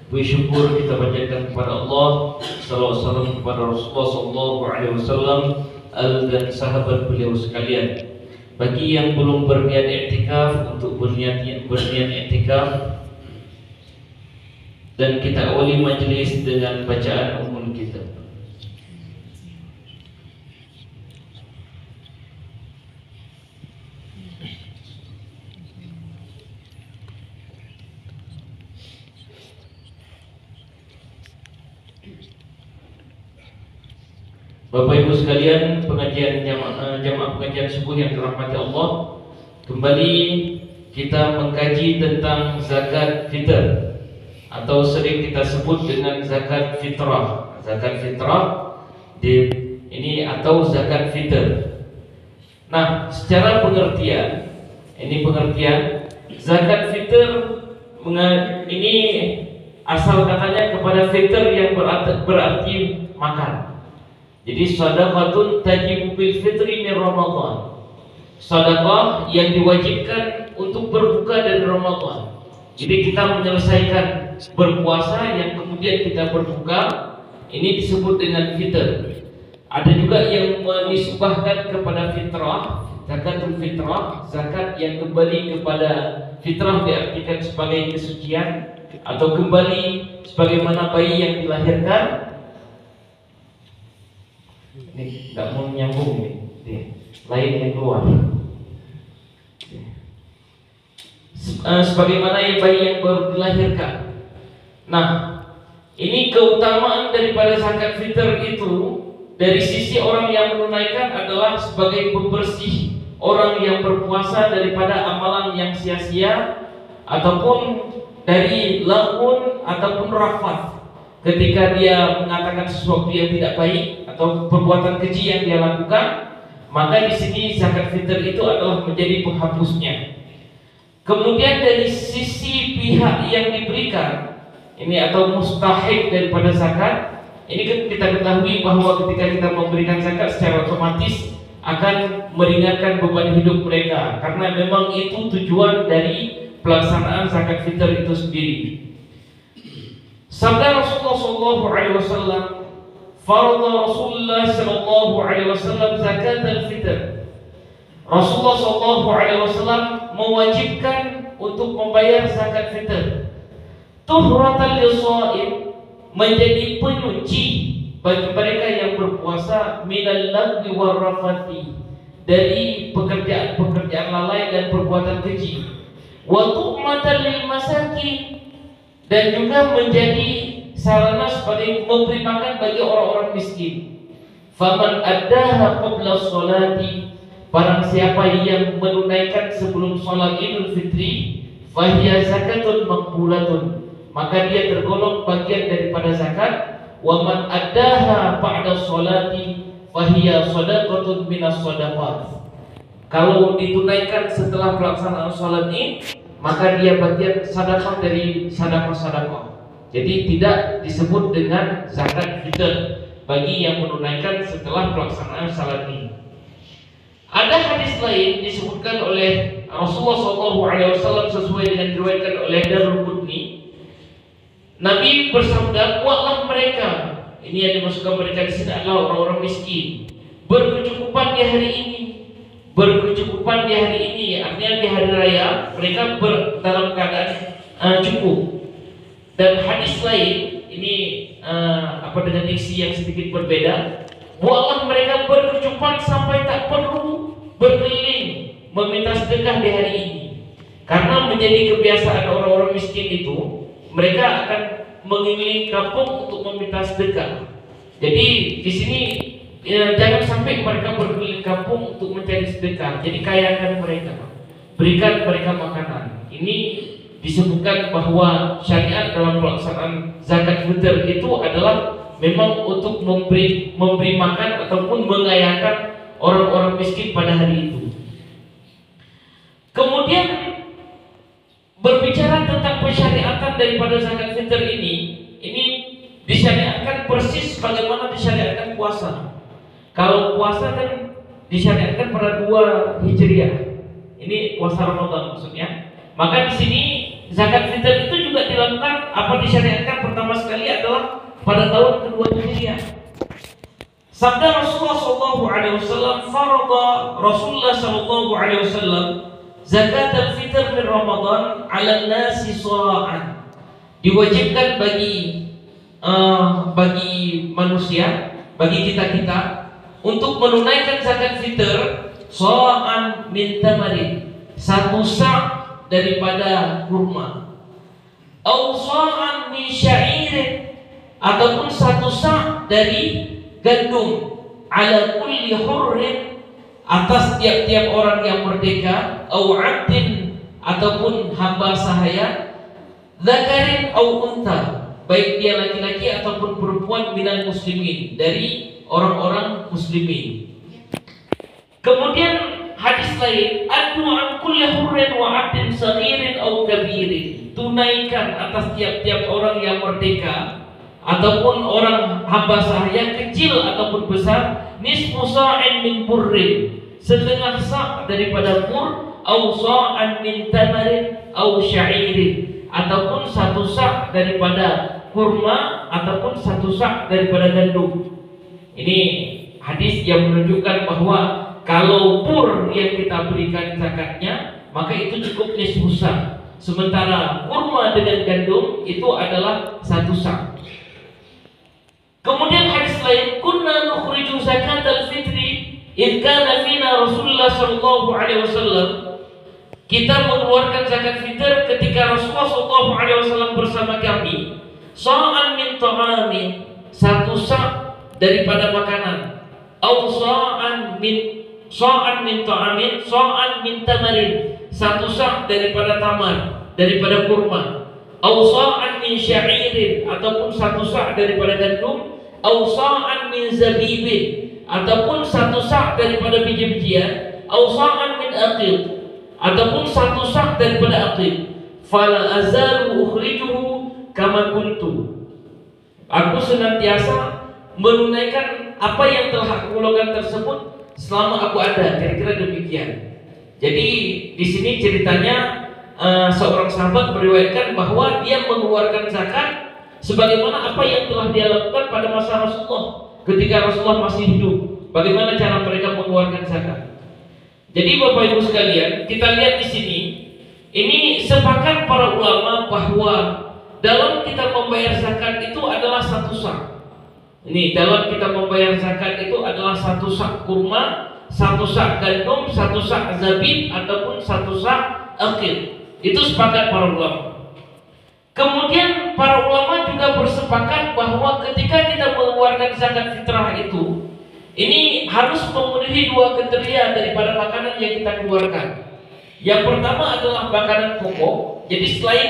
Puji syukur kita panjatkan kepada Allah, salawat salam kepada Rasulullah sallallahu alaihi wasallam dan sahabat beliau sekalian. Bagi yang belum berniat i'tikaf untuk berniat i'tikaf, dan kita awali majelis dengan bacaan Ummul Kitab. Bapak Ibu sekalian, pengajian jamaah pengajian subuh yang dirahmati Allah, kembali kita mengkaji tentang zakat fitr atau sering kita sebut dengan zakat fitrah. Zakat fitrah ini atau zakat fitr. Nah, secara pengertian, ini pengertian zakat fitr ini asal katanya kepada fitr yang berarti makan. Jadi shadaqatun tajibu bil fitri min Ramadan. Sedekah yang diwajibkan untuk berbuka dari Ramadan. Jadi kita menyelesaikan berpuasa yang kemudian kita berbuka, ini disebut dengan fitr. Ada juga yang menisbahkan kepada fitrah, zakatul fitrah, zakat yang kembali kepada fitrah diartikan sebagai kesucian atau kembali sebagaimana bayi yang dilahirkan. Ini tidak mau nyambung nih, lain yang keluar. Sebagaimana yang bayi yang baru dilahirkan. Nah, ini keutamaan daripada zakat fitr itu dari sisi orang yang menunaikan adalah sebagai pembersih orang yang berpuasa daripada amalan yang sia-sia ataupun dari lagun ataupun rafat. Ketika dia mengatakan sesuatu yang tidak baik atau perbuatan keji yang dia lakukan, maka di sini zakat fitr itu adalah menjadi penghapusnya. Kemudian dari sisi pihak yang diberikan ini atau mustahik daripada zakat, ini kan kita ketahui bahwa ketika kita memberikan zakat secara otomatis akan meringankan beban hidup mereka, karena memang itu tujuan dari pelaksanaan zakat fitr itu sendiri. Sabda Rasulullah sallallahu alaihi wasallam, "Farada Rasulullah sallallahu alaihi wasallam zakat al-fitr." Rasulullah sallallahu alaihi wasallam mewajibkan untuk membayar zakat fitr. Tuhratan lis-shaim, menjadi penyuci bagi mereka yang berpuasa, minal lagwi war rafati, dari pekerjaan lalai dan perbuatan keji. Wa tu'matan lil masakin, dan juga menjadi sarana sebagai memberi makan bagi orang-orang miskin. Faman addaha qabla sholati, barang siapa yang menunaikan sebelum sholat Idul Fitri, fahiya zakatun maqbulatun, maka dia tergolong bagian daripada zakat. Wa man addaha ba'da sholati fahiya shadaqatun minas shadaqat, kalau ditunaikan setelah pelaksanaan sholat Id, maka dia bagian sedekah dari sedekah. Jadi tidak disebut dengan zakat fitr bagi yang menunaikan setelah pelaksanaan salat Id. Ada hadis lain disebutkan oleh Rasulullah SAW sesuai dengan diriwayatkan oleh Darqutni. Nabi bersabda, "Buatlah mereka," ini yang dimaksudkan mereka di sini adalah orang-orang miskin, berkecukupan di hari ini. Berkecukupan di hari ini, artinya di hari raya mereka dalam keadaan cukup. Dan hadis lain ini dengan diksi yang sedikit berbeda, buatlah mereka berkecukupan sampai tak perlu berkeliling meminta sedekah di hari ini, karena menjadi kebiasaan orang-orang miskin itu mereka akan mengelilingi kampung untuk meminta sedekah. Jadi di sini jangan sampai mereka berkeliling kampung untuk mencari sedekah. Jadi kayakan mereka, berikan mereka makanan. Ini disebutkan bahwa syariat dalam pelaksanaan zakat fitr itu adalah memang untuk memberi makan ataupun mengayakan orang-orang miskin pada hari itu. Kemudian berbicara tentang pensyariatan daripada zakat fitr ini disyariatkan persis bagaimana disyariatkan puasa. Kalau puasa kan disyariatkan pada 2 Hijriah. Ini puasa Ramadan maksudnya. Maka di sini zakat fitrah itu juga dilakukan disyariatkan pertama sekali adalah pada tahun kedua Hijriah. Sabda Rasulullah sallallahu alaihi wasallam, farada Rasulullah sallallahu alaihi wasallam zakat al-fitr min Ramadan 'ala an-nasi sha'an. Diwajibkan bagi manusia, bagi kita untuk menunaikan zakat fitr sha'an min tamarin, 1 sa' daripada kurma, au sha'an min sya'irin, ataupun 1 sa' dari gandum, ala kulli hurrin, atas tiap-tiap orang yang merdeka, au 'abdin, ataupun hamba sahaya, dzakarin au unta, baik dia laki-laki ataupun perempuan, minal muslimin, dari orang-orang muslimin. Kemudian hadis lain, adu an kulli hurrin wa 'abdin saghirin au kabirin, tunaikan atas tiap-tiap orang yang merdeka ataupun orang hamba sahaya, kecil ataupun besar, nisfu sa'in min burrin, setengah sa' daripada bur, au sa'an min tamarin au sya'irin, ataupun 1 sa' daripada kurma ataupun 1 sa' daripada gandum. Ini hadis yang menunjukkan bahwa kalau pur yang kita berikan zakatnya, maka itu cukup nisfu sa'. Sementara kurma dengan gandum itu adalah 1 sa'. Kemudian hadis lain, kunna nukhriju zakat al-fitri idh kana fina Rasulullah sallallahu alaihi wasallam. Kita mengeluarkan zakat fitr ketika Rasulullah sallallahu alaihi wasallam bersama kami. Sa'an min ta'amin, 1 sa' daripada makanan. Au sa'an min ta'amin, sa'an min tamarin, 1 sa' daripada tamar, daripada kurma. Au sa'an min sya'irin, ataupun 1 sa' daripada gandum. Au sa'an min zabibin, ataupun 1 sa' daripada biji-bijian. Au sa'an min aqil, ataupun 1 sa' daripada aqil. Fala azalu ukhrijuhu kama kuntu. Aku senantiasa menunaikan apa yang telah aku lakukan tersebut selama aku ada, kira-kira demikian. Jadi di sini ceritanya seorang sahabat meriwayatkan bahwa dia mengeluarkan zakat sebagaimana apa yang telah dia lakukan pada masa Rasulullah ketika Rasulullah masih hidup. Bagaimana cara mereka mengeluarkan zakat? Jadi Bapak Ibu sekalian, kita lihat di sini, ini sepakat para ulama bahwa dalam kita membayar zakat itu adalah 1 sa'. Ini dalam kita membayar zakat itu adalah 1 sa' kurma, 1 sa' gandum, 1 sa' zabib, ataupun 1 sa' aqil. Itu sepakat para ulama. Kemudian para ulama juga bersepakat bahwa ketika kita mengeluarkan zakat fitrah itu, ini harus memenuhi 2 kriteria daripada makanan yang kita keluarkan. Yang pertama adalah makanan pokok. Jadi selain